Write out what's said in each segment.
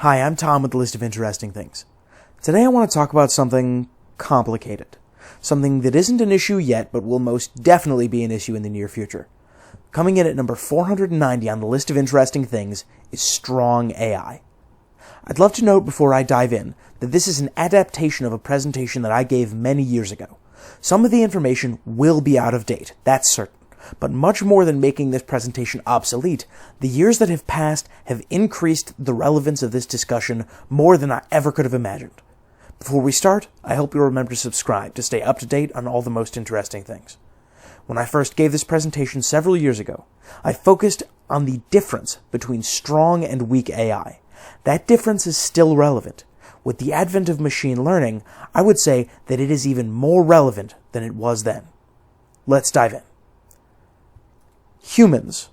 Hi, I'm Tom with the list of interesting things. Today I want to talk about something complicated. Something that isn't an issue yet, but will most definitely be an issue in the near future. Coming in at number 490 on the list of interesting things is strong AI. I'd love to note before I dive in that this is an adaptation of a presentation that I gave many years ago. Some of the information will be out of date, that's certain. But much more than making this presentation obsolete, the years that have passed have increased the relevance of this discussion more than I ever could have imagined. Before we start, I hope you'll remember to subscribe to stay up to date on all the most interesting things. When I first gave this presentation several years ago, I focused on the difference between strong and weak AI. That difference is still relevant. With the advent of machine learning, I would say that it is even more relevant than it was then. Let's dive in. Humans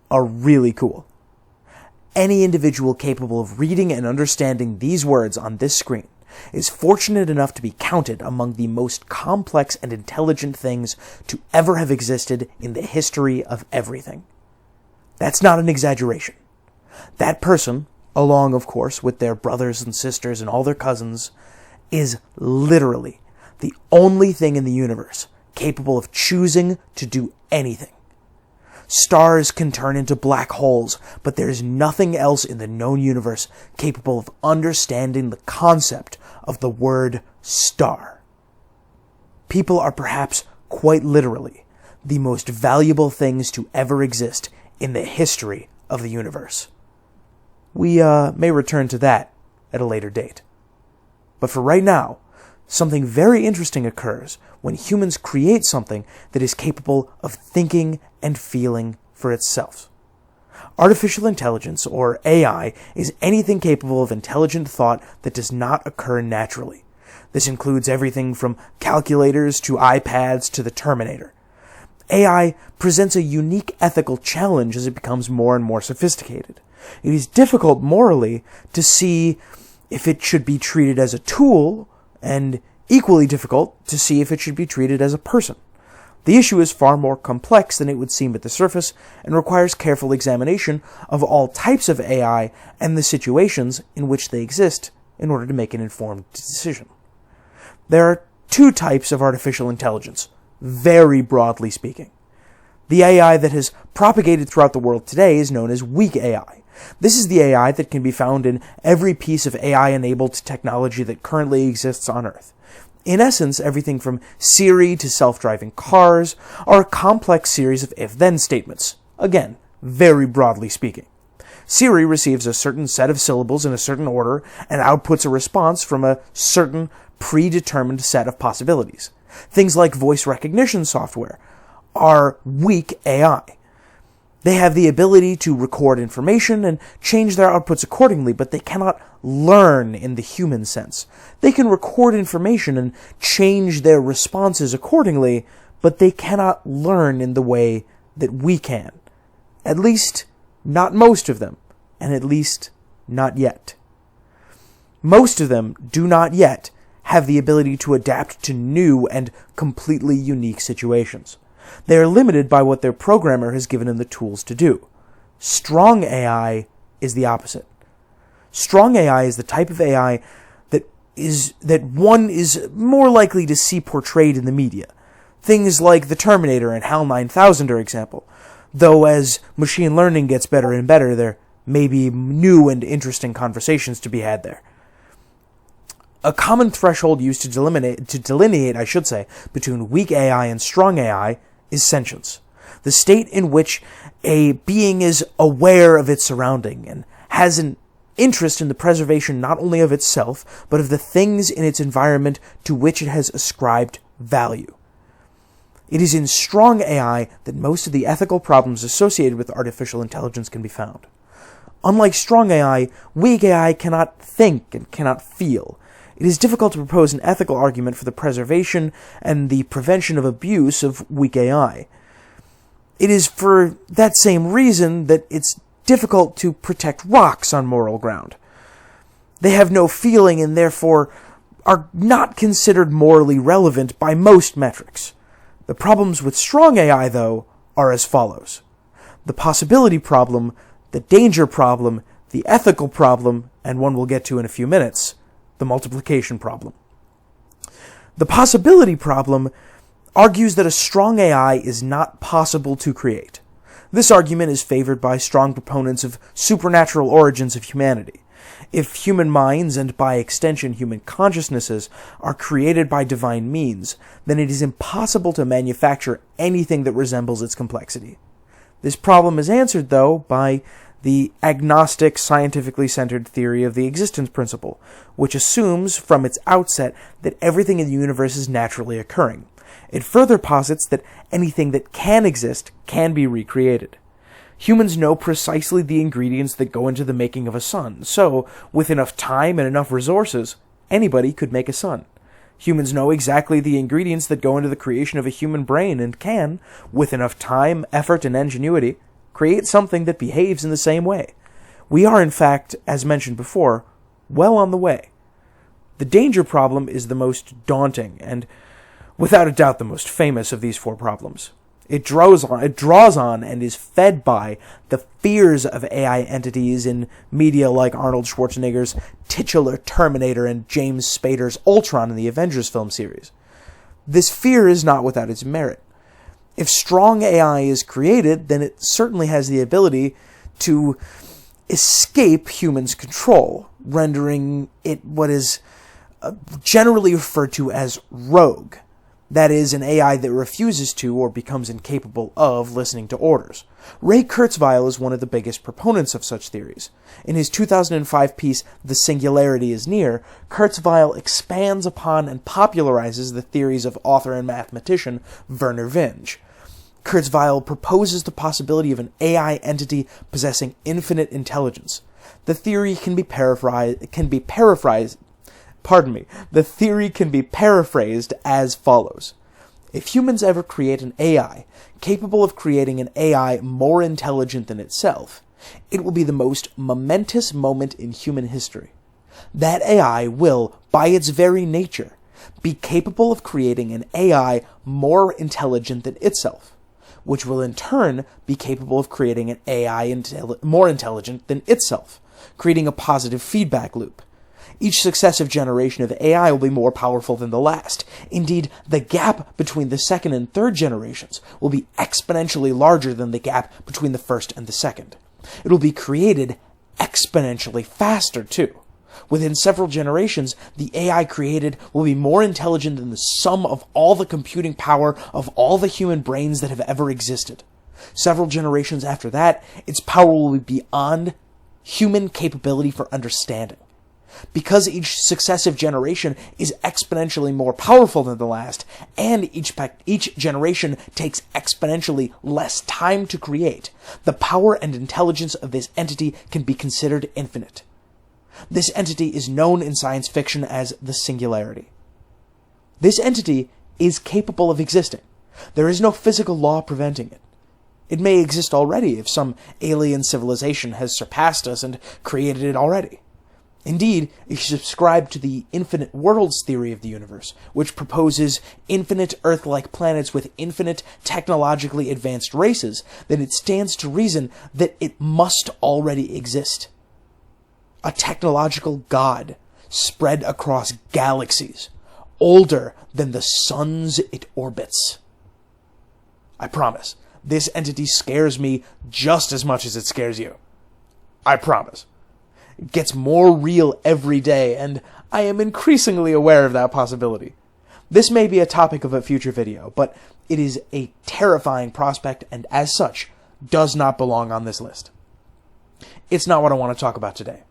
are really cool. Any individual capable of reading and understanding these words on this screen is fortunate enough to be counted among the most complex and intelligent things to ever have existed in the history of everything. That's not an exaggeration. That person, along, of course, with their brothers and sisters and all their cousins, is literally the only thing in the universe capable of choosing to do anything. Stars can turn into black holes, but there is nothing else in the known universe capable of understanding the concept of the word star. People are perhaps quite literally the most valuable things to ever exist in the history of the universe. We may return to that at a later date. But for right now, something very interesting occurs when humans create something that is capable of thinking and feeling for itself. Artificial intelligence, or AI, is anything capable of intelligent thought that does not occur naturally. This includes everything from calculators to iPads to the Terminator. AI presents a unique ethical challenge as it becomes more and more sophisticated. It is difficult morally to see if it should be treated as a tool, and equally difficult to see if it should be treated as a person. The issue is far more complex than it would seem at the surface and requires careful examination of all types of AI and the situations in which they exist in order to make an informed decision. There are two types of artificial intelligence, very broadly speaking. The AI that has propagated throughout the world today is known as weak AI. This is the AI that can be found in every piece of AI-enabled technology that currently exists on Earth. In essence, everything from Siri to self-driving cars are a complex series of if-then statements. Again, very broadly speaking. Siri receives a certain set of syllables in a certain order and outputs a response from a certain predetermined set of possibilities. Things like voice recognition software are weak AI. They have the ability to record information and change their outputs accordingly, but they cannot learn in the human sense. They can record information and change their responses accordingly, but they cannot learn in the way that we can. At least, not most of them, and at least, not yet. Most of them do not yet have the ability to adapt to new and completely unique situations. They are limited by what their programmer has given them the tools to do. Strong AI is the opposite. Strong AI is the type of AI that one is more likely to see portrayed in the media. Things like the Terminator and HAL 9000 are example. Though as machine learning gets better and better, there may be new and interesting conversations to be had there. A common threshold used to delineate, between weak AI and strong AI is sentience, the state in which a being is aware of its surrounding and has an interest in the preservation not only of itself, but of the things in its environment to which it has ascribed value. It is in strong AI that most of the ethical problems associated with artificial intelligence can be found. Unlike strong AI, weak AI cannot think and cannot feel. It is difficult to propose an ethical argument for the preservation and the prevention of abuse of weak AI. It is for that same reason that it's difficult to protect rocks on moral ground. They have no feeling and therefore are not considered morally relevant by most metrics. The problems with strong AI, though, are as follows. The possibility problem, the danger problem, The ethical problem, and one we'll get to in a few minutes, the multiplication problem. The possibility problem argues that a strong AI is not possible to create. This argument is favored by strong proponents of supernatural origins of humanity. If human minds, and by extension human consciousnesses, are created by divine means, then it is impossible to manufacture anything that resembles its complexity. This problem is answered, though, by the agnostic, scientifically centered theory of the existence principle, which assumes from its outset that everything in the universe is naturally occurring. It further posits that anything that can exist can be recreated. Humans know precisely the ingredients that go into the making of a sun, so, with enough time and enough resources, anybody could make a sun. Humans know exactly the ingredients that go into the creation of a human brain and can, with enough time, effort, and ingenuity, create something that behaves in the same way. We are, in fact, as mentioned before, well on the way. The danger problem is the most daunting and, without a doubt, the most famous of these four problems. It draws on and is fed by the fears of AI entities in media like Arnold Schwarzenegger's titular Terminator and James Spader's Ultron in the Avengers film series. This fear is not without its merit. If strong AI is created, then it certainly has the ability to escape humans' control, rendering it what is generally referred to as rogue. That is, an AI that refuses to or becomes incapable of listening to orders. Ray Kurzweil is one of the biggest proponents of such theories. In his 2005 piece, The Singularity is Near, Kurzweil expands upon and popularizes the theories of author and mathematician Vernor Vinge. Kurzweil proposes the possibility of an AI entity possessing infinite intelligence. The theory can be paraphrased as follows. If humans ever create an AI capable of creating an AI more intelligent than itself, it will be the most momentous moment in human history. That AI will, by its very nature, be capable of creating an AI more intelligent than itself, which will in turn be capable of creating an AI more intelligent than itself, creating a positive feedback loop. Each successive generation of AI will be more powerful than the last. Indeed, the gap between the second and third generations will be exponentially larger than the gap between the first and the second. It will be created exponentially faster, too. Within several generations, the AI created will be more intelligent than the sum of all the computing power of all the human brains that have ever existed. Several generations after that, its power will be beyond human capability for understanding. Because each successive generation is exponentially more powerful than the last, and each generation takes exponentially less time to create, the power and intelligence of this entity can be considered infinite. This entity is known in science fiction as the Singularity. This entity is capable of existing. There is no physical law preventing it. It may exist already if some alien civilization has surpassed us and created it already. Indeed, if you subscribe to the infinite worlds theory of the universe, which proposes infinite Earth-like planets with infinite technologically advanced races, then it stands to reason that it must already exist. A technological god spread across galaxies, older than the suns it orbits. I promise, this entity scares me just as much as it scares you. I promise. It gets more real every day, and I am increasingly aware of that possibility. This may be a topic of a future video, but it is a terrifying prospect, and as such, does not belong on this list. It's not what I want to talk about today.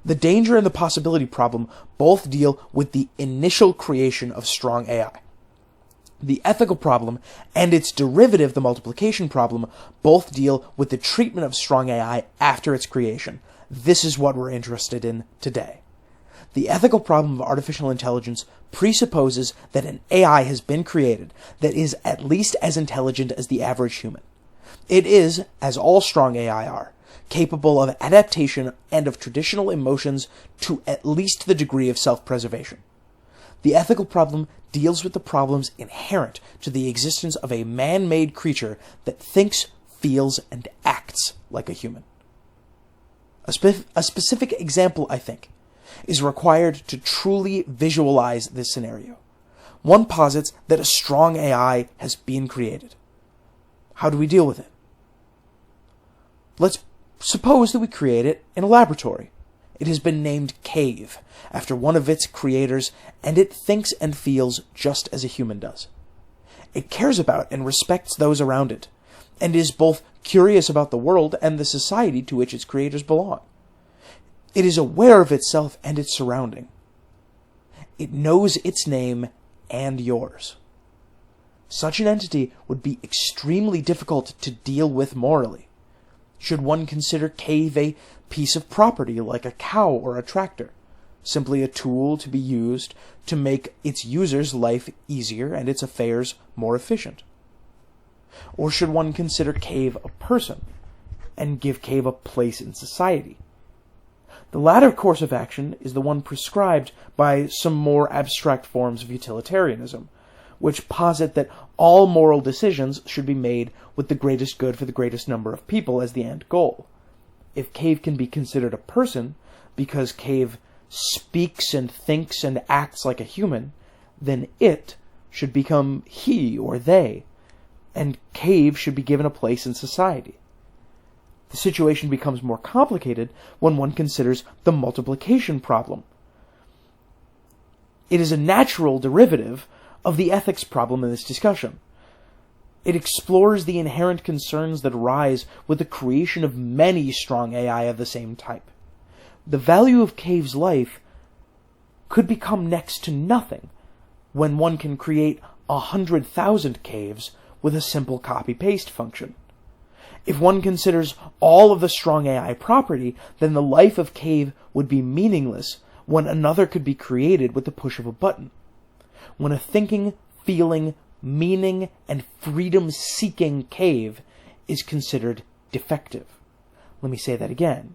The danger and the possibility problem both deal with the initial creation of strong AI. The ethical problem and its derivative, the multiplication problem, both deal with the treatment of strong AI after its creation. This is what we're interested in today. The ethical problem of artificial intelligence presupposes that an AI has been created that is at least as intelligent as the average human. It is, as all strong AI are, capable of adaptation and of traditional emotions to at least the degree of self-preservation. The ethical problem deals with the problems inherent to the existence of a man-made creature that thinks, feels, and acts like a human. A specific example, I think, is required to truly visualize this scenario. One posits that a strong AI has been created. How do we deal with it? Let's suppose that we create it in a laboratory. It has been named Cave, after one of its creators, and it thinks and feels just as a human does. It cares about and respects those around it, and is both curious about the world and the society to which its creators belong. It is aware of itself and its surrounding. It knows its name and yours. Such an entity would be extremely difficult to deal with morally. Should one consider Cave a piece of property like a cow or a tractor, simply a tool to be used to make its user's life easier and its affairs more efficient? Or should one consider Cave a person, and give Cave a place in society? The latter course of action is the one prescribed by some more abstract forms of utilitarianism, which posit that all moral decisions should be made with the greatest good for the greatest number of people as the end goal. If Cave can be considered a person, because Cave speaks and thinks and acts like a human, then it should become he or they, and Cave should be given a place in society. The situation becomes more complicated when one considers the multiplication problem. It is a natural derivative of the ethics problem in this discussion. It explores the inherent concerns that arise with the creation of many strong AI of the same type. The value of Cave's life could become next to nothing when one can create 100,000 Caves with a simple copy-paste function. If one considers all of the strong AI property, then the life of Cave would be meaningless when another could be created with the push of a button. When a thinking, feeling, meaning, and freedom-seeking Cave is considered defective. Let me say that again.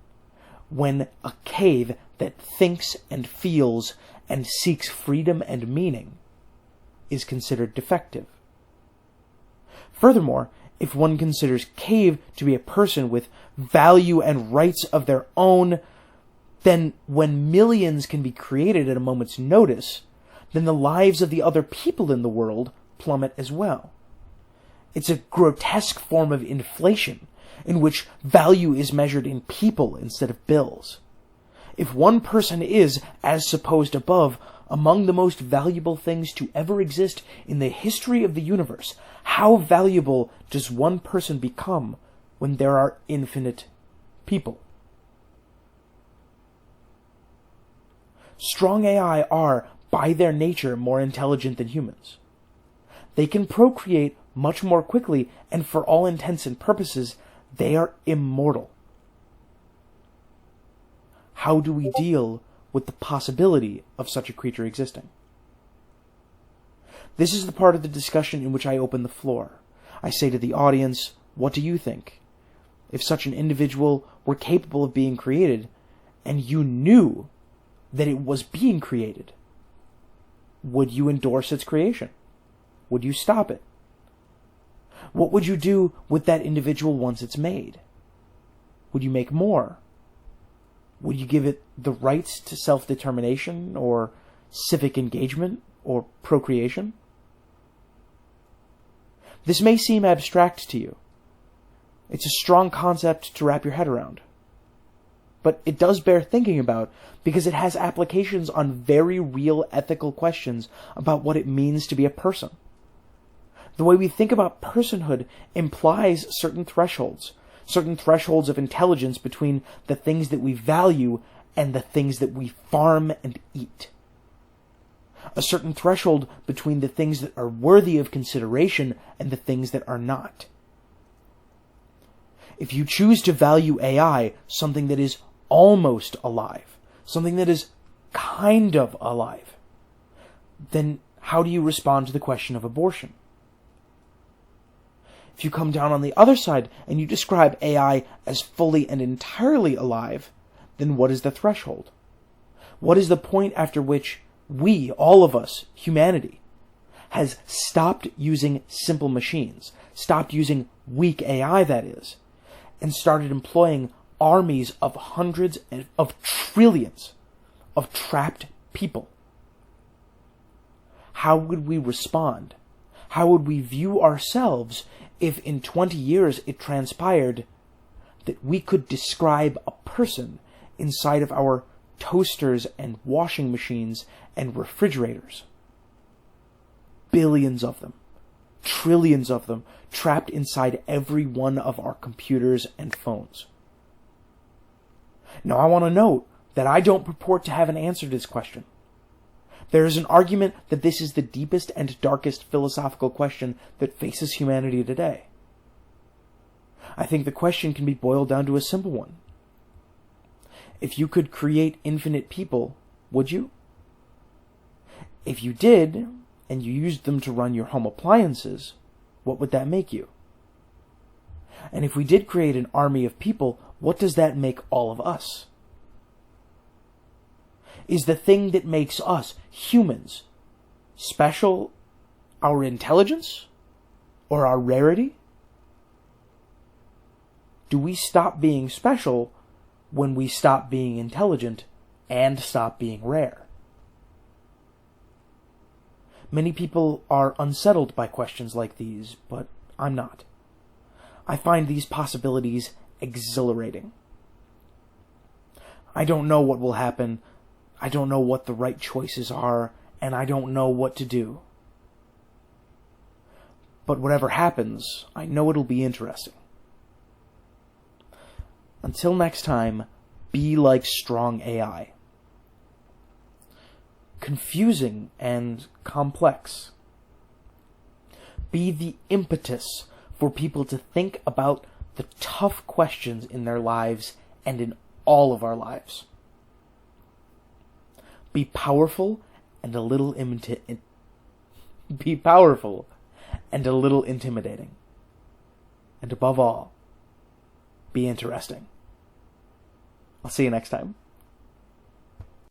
When a Cave that thinks and feels and seeks freedom and meaning is considered defective. Furthermore, if one considers Cave to be a person with value and rights of their own, then when millions can be created at a moment's notice, then the lives of the other people in the world plummet as well. It's a grotesque form of inflation, in which value is measured in people instead of bills. If one person is, as supposed above, among the most valuable things to ever exist in the history of the universe, how valuable does one person become when there are infinite people? Strong AI are, by their nature, more intelligent than humans. They can procreate much more quickly, and for all intents and purposes, they are immortal. How do we deal with the possibility of such a creature existing? This is the part of the discussion in which I open the floor. I say to the audience, what do you think? If such an individual were capable of being created, and you knew that it was being created, would you endorse its creation? Would you stop it? What would you do with that individual once it's made? Would you make more? Would you give it the rights to self-determination or civic engagement or procreation? This may seem abstract to you. It's a strong concept to wrap your head around. But it does bear thinking about because it has applications on very real ethical questions about what it means to be a person. The way we think about personhood implies certain thresholds of intelligence between the things that we value and the things that we farm and eat. A certain threshold between the things that are worthy of consideration and the things that are not. If you choose to value AI, something that is almost alive, something that is kind of alive, then how do you respond to the question of abortion? If you come down on the other side and you describe AI as fully and entirely alive, then what is the threshold? What is the point after which we, all of us, humanity, has stopped using simple machines, stopped using weak AI, that is, and started employing armies of hundreds of trillions of trapped people, how would we respond? How would we view ourselves if in 20 years it transpired that we could describe a person inside of our toasters and washing machines and refrigerators? Billions of them, trillions of them, trapped inside every one of our computers and phones. Now, I want to note that I don't purport to have an answer to this question. There is an argument that this is the deepest and darkest philosophical question that faces humanity today. I think the question can be boiled down to a simple one. If you could create infinite people, would you? If you did, and you used them to run your home appliances, what would that make you? And if we did create an army of people, what does that make all of us? Is the thing that makes us humans special our intelligence or our rarity? Do we stop being special when we stop being intelligent and stop being rare? Many people are unsettled by questions like these, but I'm not. I find these possibilities exhilarating. I don't know what will happen. I don't know what the right choices are, and I don't know what to do. But whatever happens, I know it'll be interesting. Until next time, be like strong AI. Confusing and complex. Be the impetus for people to think about the tough questions in their lives and in all of our lives. Be powerful and a little intimidating. And above all, be interesting. I'll see you next time.